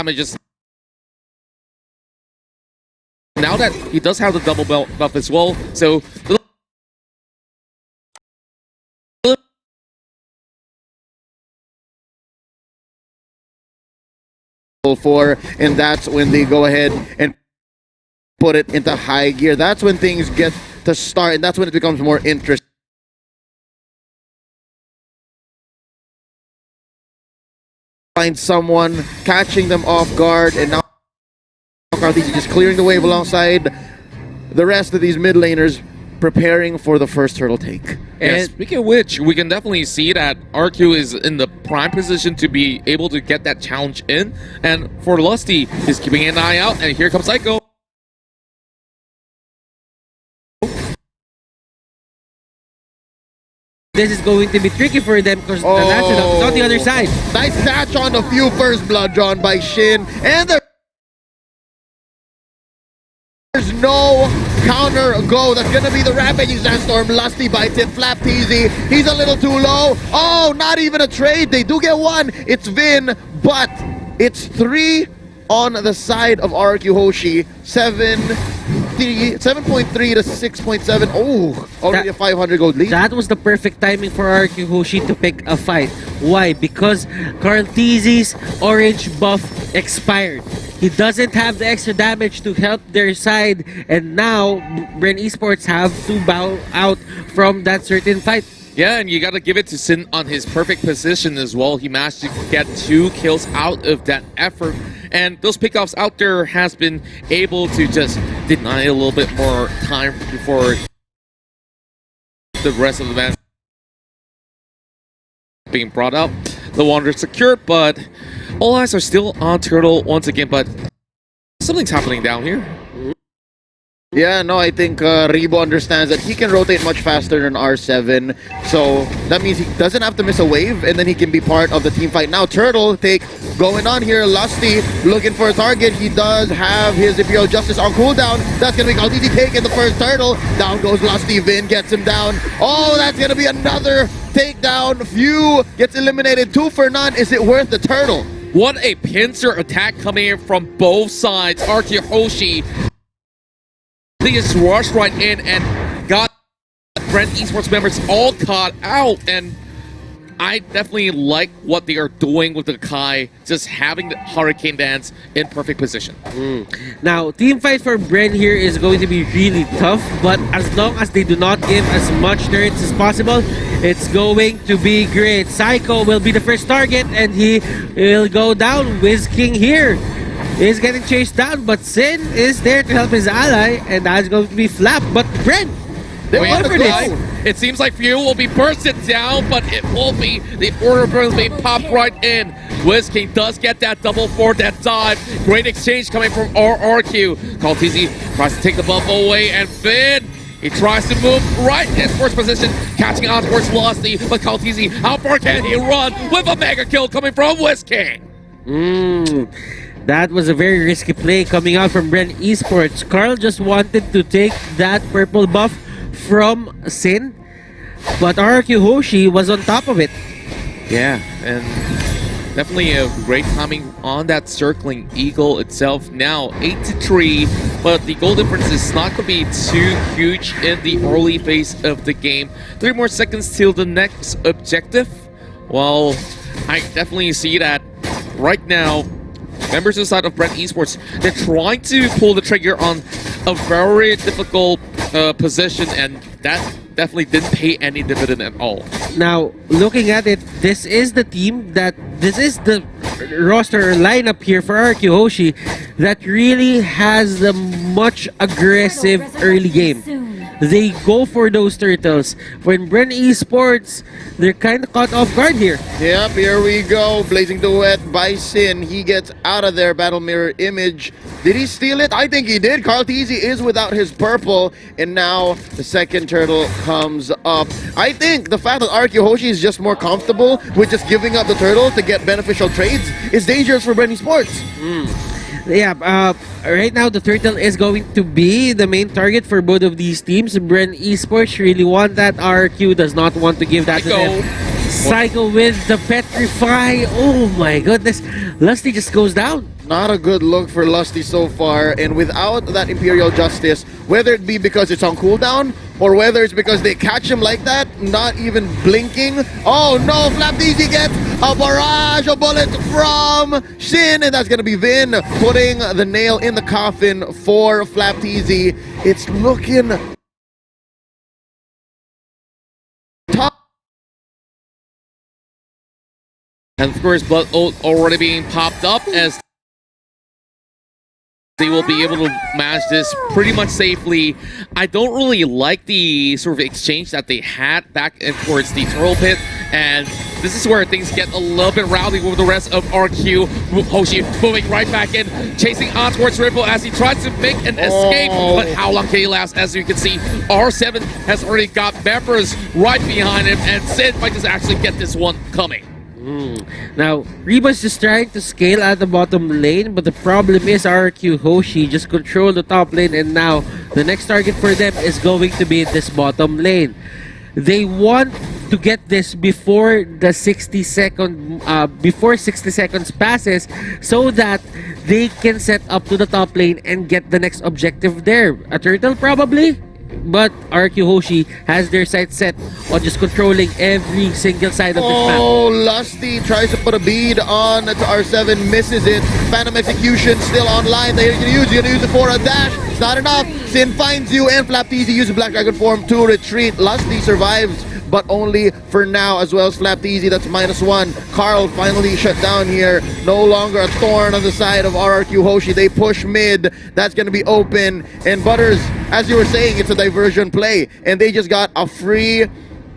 damages. Now that he does have the double belt buff as well, so for, and that's when they go ahead and put it into high gear. That's when things get to start, and that's when it becomes more interesting. Find someone catching them off guard, and now Carthese just clearing the wave alongside the rest of these mid laners, preparing for the first turtle take. And speaking of which, we can definitely see that RQ is in the prime position to be able to get that challenge in. And for Lusty, he's keeping an eye out, and here comes Psycho. This is going to be tricky for them because the National is on the other side. Nice catch on the few first blood drawn by Shin, and there's no counter go. That's gonna be the Rampaging Sandstorm. Lusty bites it. Flap TZ. He's a little too low. Oh, not even a trade. They do get one. It's Vin, but it's 3 on the side of RQ Hoshi. 7.3 to 6.7. Oh, already a 500 gold lead. That was the perfect timing for RQ Hoshi to pick a fight. Why? Because Carthese's orange buff expired. He doesn't have the extra damage to help their side, and now Bren Esports have to bow out from that certain fight. Yeah, and you gotta give it to Sin on his perfect position as well. He managed to get 2 kills out of that effort, and those pickoffs out there has been able to just deny a little bit more time before the rest of the match being brought up. The Wanderer secured, but all eyes are still on Turtle once again, but something's happening down here. Yeah, no, I think Rebo understands that he can rotate much faster than R7, so that means he doesn't have to miss a wave, and then he can be part of the team fight. Now, Turtle take going on here. Lusty looking for a target. He does have his Imperial Justice on cooldown. That's going to be Caldizi taking the first Turtle. Down goes Lusty. Vin gets him down. Oh, that's going to be another takedown. Few gets eliminated. 2 for none. Is it worth the Turtle? What a pincer attack coming in from both sides. RQ Hoshi. He just rushed right in and got Bren Esports members all caught out, and I definitely like what they are doing with the Kai, just having the Hurricane Dance in perfect position. Now, team fight for Bren here is going to be really tough, but as long as they do not give as much turrets as possible, it's going to be great. Psycho will be the first target, and he will go down. Wiz King here is getting chased down, but Sin is there to help his ally, and that's going to be Flap. But Bren, they went for this. It seems like Few will be bursted down, but it will be the Order of Burns being popped right in. Wiz King does get that double for that dive. Great exchange coming from RRQ. Caltizi tries to take the buff away, and Finn, he tries to move right in first position, catching on towards Lusty, but Caltizi, how far can he run with a mega kill coming from Wiz King? That was a very risky play coming out from Bren Esports. Carl just wanted to take that purple buff from Sin, but RQ Hoshi was on top of it. Yeah, and definitely a great timing on that circling eagle itself. Now 8-3, but the goal difference is not going to be too huge in the early phase of the game. 3 more seconds till the next objective. Well, I definitely see that right now. Members inside of Bren Esports, they're trying to pull the trigger on a very difficult position, and that definitely didn't pay any dividend at all. Now, looking at it, this is the team this is the roster lineup here for RQ Hoshi that really has the much aggressive early game. They go for those turtles. When Bren Esports, they're kind of caught off guard here. Yep, here we go. Blazing Duet by Sin. He gets out of there. Battle Mirror Image. Did he steal it? I think he did. Carl Teasy is without his purple. And now the second turtle comes up. I think the fact that RQ Hoshi is just more comfortable with just giving up the turtle to get beneficial trades is dangerous for Bren Esports. Yeah, right now the turtle is going to be the main target for both of these teams. Bren Esports really want that. RQ does not want to give that to them. Cycle with the Petrify. Oh my goodness. Lusty just goes down. Not a good look for Lusty so far, and without that Imperial Justice, whether it be because it's on cooldown or whether it's because they catch him like that, not even blinking. Oh no, Flapteezy gets a barrage of bullets from Shin, and that's gonna be Vin putting the nail in the coffin for Flapteezy. It's looking tough. And of course, Blood Oath already being popped up as they will be able to manage this pretty much safely. I don't really like the sort of exchange that they had back and towards the Turtle Pit, and this is where things get a little bit rowdy with the rest of RQ. Hoshi moving right back in, chasing on towards Ripple as he tries to make an escape, but how long can he last? As you can see, R7 has already got members right behind him, and Sid might just actually get this one coming. Now, Reba's just trying to scale at the bottom lane, but the problem is RQ Hoshi just control the top lane, and now the next target for them is going to be this bottom lane. They want to get this before the 60 seconds passes, so that they can set up to the top lane and get the next objective there. A turtle probably? But RQ Hoshi has their sights set on just controlling every single side of this map. Oh, Lusty tries to put a bead on to R7, misses it. Phantom Execution still online. They're gonna use it for a dash. It's not enough. Sin finds you, and Flapteezy uses Black Dragon form to retreat. Lusty survives, but only for now, as well as Flapteezy. That's -1. Carl finally shut down here. No longer a thorn on the side of RRQ Hoshi. They push mid. That's going to be open. And Butters, as you were saying, it's a diversion play. And they just got a free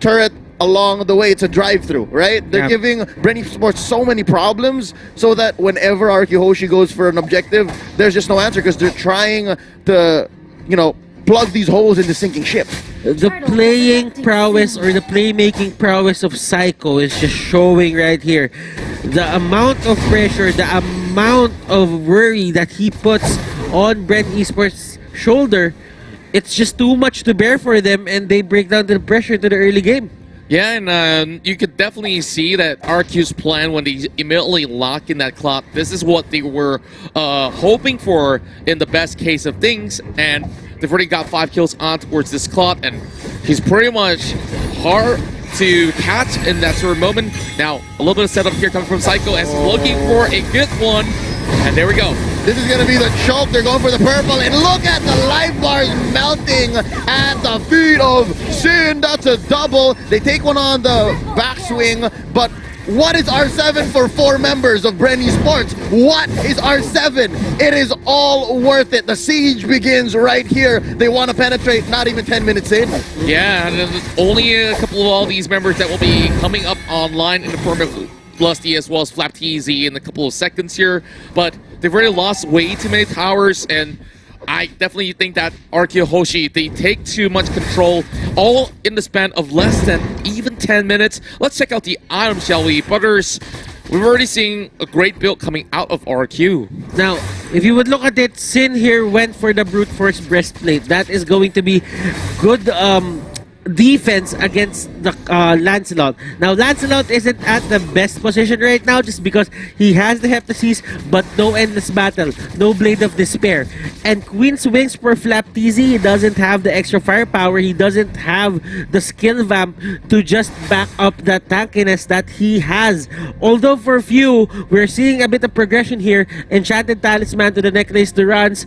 turret along the way. It's a drive-through, right? They're giving Bren Sports so many problems so that whenever RQ Hoshi goes for an objective, there's just no answer because they're trying to, you know, plug these holes in the sinking ship. The playing prowess or the playmaking prowess of Psycho is just showing right here. The amount of pressure, the amount of worry that he puts on Bren Esports' shoulder, it's just too much to bear for them, and they break down the pressure to the early game. Yeah, and you could definitely see that RQ's plan when they immediately lock in that clock, this is what they were hoping for in the best case of things, and they've already got 5 kills on towards this clock, and he's pretty much hard to catch in that sort of moment. Now, a little bit of setup here coming from Psycho as he's looking for a good one, and there we go. This is going to be the choke. They're going for the purple. And look at the life bars melting at the feet of Sin. That's a double. They take one on the backswing. But what is R7 for 4 members of Bren Esports? What is R7? It is all worth it. The siege begins right here. They want to penetrate, not even 10 minutes in. Yeah, and there's only a couple of all these members that will be coming up online in the form of Lusty as well as Flapteezy in a couple of seconds here, but they've already lost way too many towers, and I definitely think that RQ Hoshi, they take too much control, all in the span of less than even 10 minutes. Let's check out the items, shall we? Butters, we've already seen a great build coming out of RQ. Now, if you would look at it, Sin here went for the brute force breastplate. That is going to be good defense against the Lancelot. Now, Lancelot isn't at the best position right now just because he has the Heptasis, but no Endless Battle, no Blade of Despair. And Queen's Wings for Flapteezy, he doesn't have the extra firepower, he doesn't have the skill vamp to just back up that tankiness that he has. Although for few, we're seeing a bit of progression here. Enchanted Talisman to the Necklace Durance.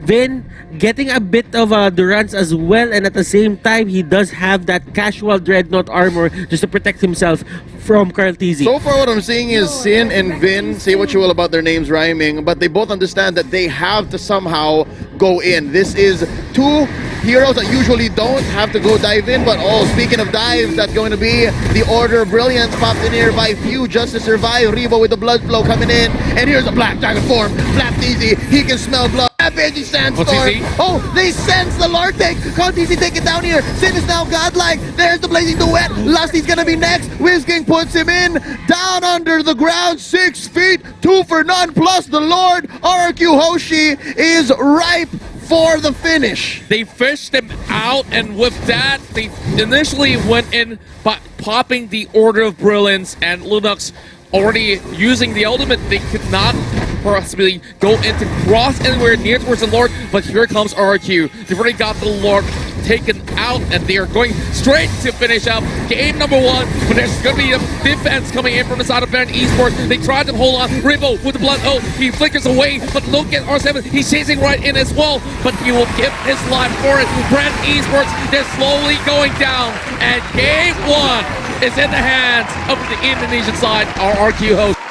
Vin getting a bit of a Durance as well, and at the same time, he does have that casual Dreadnought armor just to protect himself from Karl'Tezi. So far what I'm seeing is Sin and Vin, say what you will about their names rhyming, but they both understand that they have to somehow go in. This is 2 heroes that usually don't have to go dive in, but oh, speaking of dives, that's going to be the Order of Brilliance popped in here by few just to survive. Rebo with the blood flow coming in, and here's a Black Dragon form. Flapteezy, he can smell blood. Epic Sandstorm. Oh, they sense the Lord take. Karl'Tezi take it down here. Sin is now godlike. There's the Blazing Duet. Lusty's gonna be next. Wiz King puts him in. Down under the ground, 6 feet. 2 for none plus the Lord. RQ Hoshi is ripe for the finish. They fished them out, and with that, they initially went in by popping the Order of Brilliance, and Lunox already using the ultimate. They could not possibly go into cross anywhere near towards the Lord, but here comes RQ. They've already got the Lord taken out, and they are going straight to finish up game number 1. But there's going to be a defense coming in from the side of Bren Esports. They tried to hold on. Rimbo with the blood. Oh, he flickers away, but look at R7. He's chasing right in as well, but he will give his life for it. Bren Esports, they're slowly going down, and game 1 is in the hands of the Indonesian side, our RQ host.